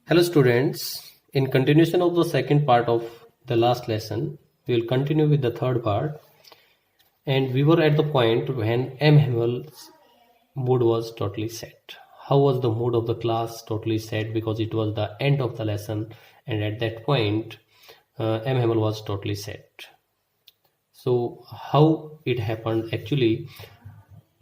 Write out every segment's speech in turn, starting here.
Hello students, in continuation of the second part of the last lesson, we will continue with the third part, and we were at the point when M. Hamill's mood was totally set. How was the mood of the class totally set, because it was the end of the lesson, and at that point M. Hamill was totally set. So how it happened actually,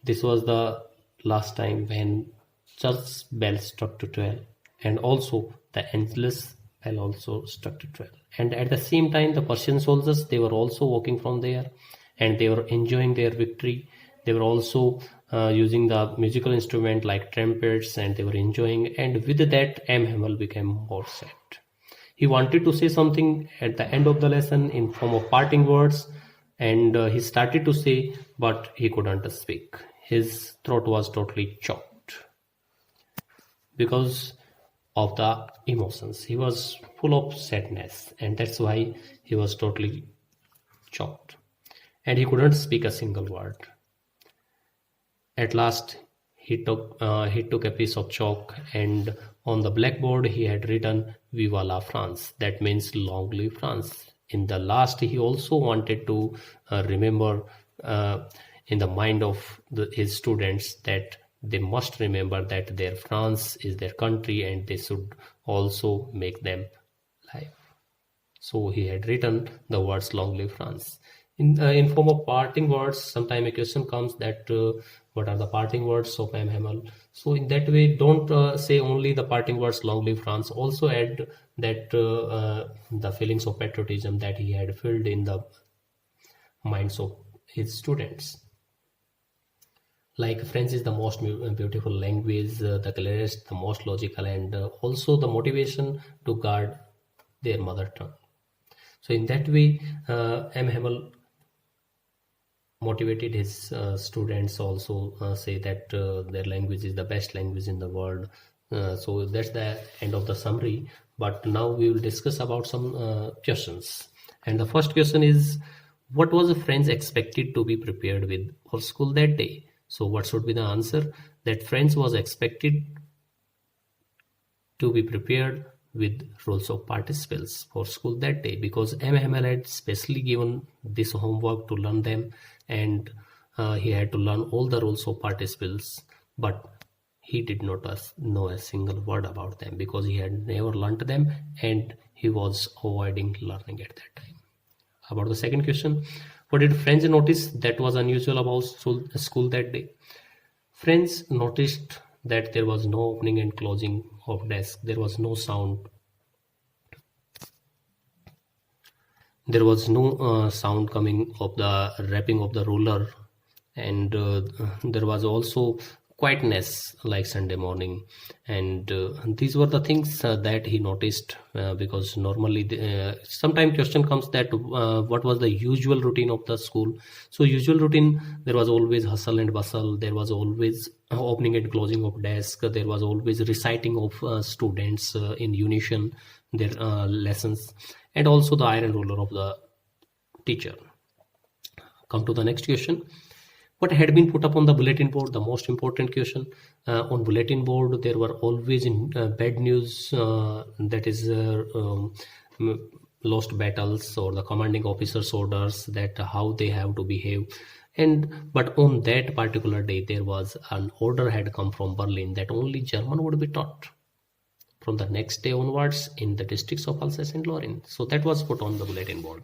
this was the last time when church bell struck to 12, and also the Angelus bell also struck to 12. And at the same time, the Persian soldiers, they were also walking from there, and they were enjoying their victory. They were also using the musical instrument like trumpets, and they were enjoying. And with that, M. Hamel became more sad. He wanted to say something at the end of the lesson in form of parting words, and he started to say, but he couldn't speak. His throat was totally choked because of the emotions. He was full of sadness, and that's why he was totally choked, and he couldn't speak a single word. At last, he took a piece of chalk, and on the blackboard he had written "Viva la France." That means "Long live France." In the last, he also wanted to remember in the mind of his students that they must remember that their France is their country, and they should also make them live. So he had written the words "Long live France." In form of parting words, sometime a question comes that what are the parting words of M. Hamel? So in that way, don't say only the parting words "Long live France." Also add that the feelings of patriotism that he had filled in the minds of his students. Like French is the most beautiful language, the clearest, the most logical, and also the motivation to guard their mother tongue. So in that way, M. Hamel motivated his students also say that their language is the best language in the world. So that's the end of the summary. But now we will discuss about some questions. And the first question is, what was the friends expected to be prepared with for school that day? So what should be the answer? That friends was expected to be prepared with roles of participants for school that day, because M. Hamel had specially given this homework to learn them, and he had to learn all the roles of participants, but he did not know a single word about them because he had never learnt them, and he was avoiding learning at that time. About the second question, what did friends notice that was unusual about school that day? Friends noticed that there was no opening and closing of desk. There was no sound. There was no sound coming of the wrapping of the ruler, and there was also quietness like Sunday morning. And these were the things that he noticed, because normally sometime question comes that what was the usual routine of the school. So usual routine, there was always hustle and bustle, there was always opening and closing of desk, there was always reciting of students in unison their lessons, and also the iron ruler of the teacher. Come to the next question. What had been put up on the bulletin board? The most important question. On bulletin board, there were always bad news, that is lost battles or the commanding officer's orders, that how they have to behave. And but on that particular day, there was an order had come from Berlin that only German would be taught from the next day onwards in the districts of Alsace and Lorraine. So that was put on the bulletin board.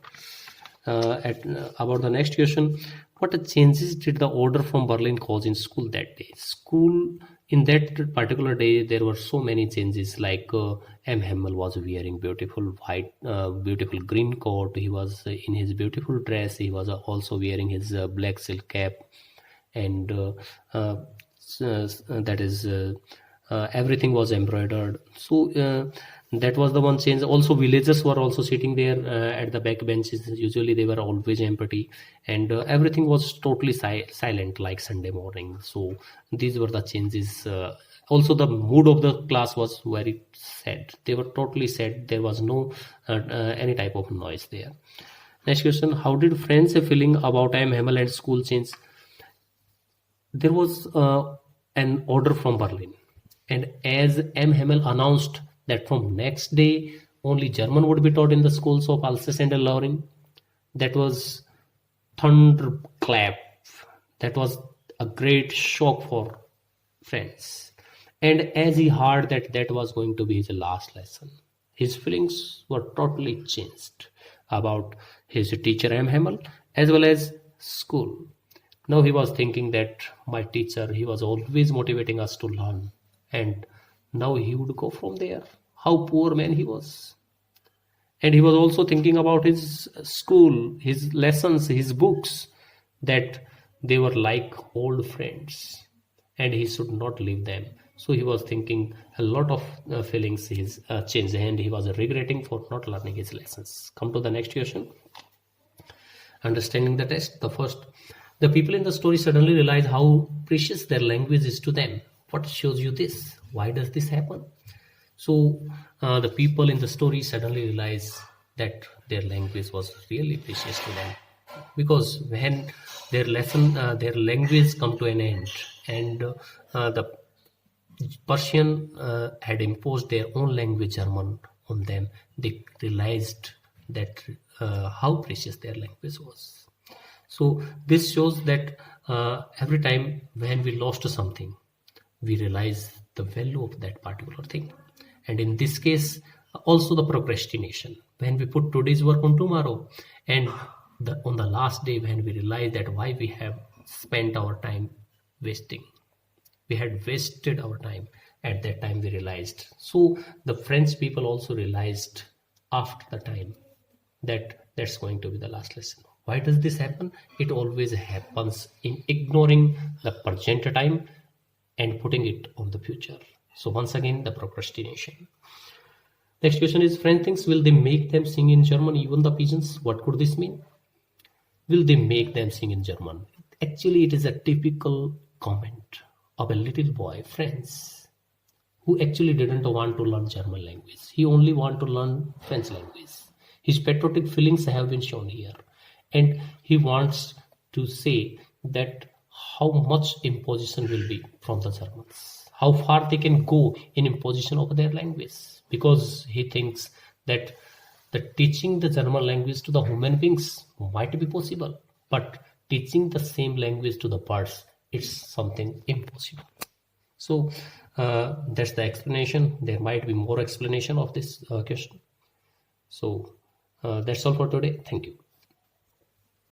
About the next question, what changes did the order from Berlin cause in school that day? School in that particular day, there were so many changes. Like M. Hamel was wearing beautiful white, beautiful green coat. He was in his beautiful dress. He was also wearing his black silk cap, and that is. Everything was embroidered. So that was the one change. Also villagers were also sitting there at the back benches. Usually they were always empty, and everything was totally silent like Sunday morning. So these were the changes. Also the mood of the class was very sad. They were totally sad. There was no any type of noise there. Next question, how did friends feeling about M. Hamel and school change? There was an order from Berlin, and as M. Hamel announced that from next day only German would be taught in the schools of Alsace and Lorraine. That was thunderclap. That was a great shock for friends. And as he heard that that was going to be his last lesson, his feelings were totally changed about his teacher M. Hamel as well as school. Now he was thinking that my teacher, he was always motivating us to learn, and now he would go from there. How poor man he was. And he was also thinking about his school, his lessons, his books, that they were like old friends and he should not leave them. So he was thinking a lot of feelings his changed, and he was regretting for not learning his lessons. Come to the next question. Understanding the test. The first, the people in the story suddenly realize how precious their language is to them. What shows you this? Why does this happen? So the people in the story suddenly realize that their language was really precious to them, because when their language come to an end, and the Persian had imposed their own language, German, on them, they realized that how precious their language was. So this shows that every time when we lost something, we realize the value of that particular thing. And in this case, also the procrastination. When we put today's work on tomorrow, and on the last day when we realize that why we have spent our time wasting. We had wasted our time. At that time we realized. So the French people also realized after the time that that's going to be the last lesson. Why does this happen? It always happens in ignoring the present time and putting it on the future. So once again, the procrastination. Next question is, French thinks, will they make them sing in German, even the pigeons? What could this mean? Will they make them sing in German? Actually, it is a typical comment of a little boy, Franz, who actually didn't want to learn German language. He only wanted to learn French language. His patriotic feelings have been shown here. And he wants to say that how much imposition will be from the Germans, how far they can go in imposition of their language, because he thinks that the teaching the German language to the human beings might be possible, but teaching the same language to the birds, it's something impossible. So that's the explanation. There might be more explanation of this question. So that's all for today. Thank you.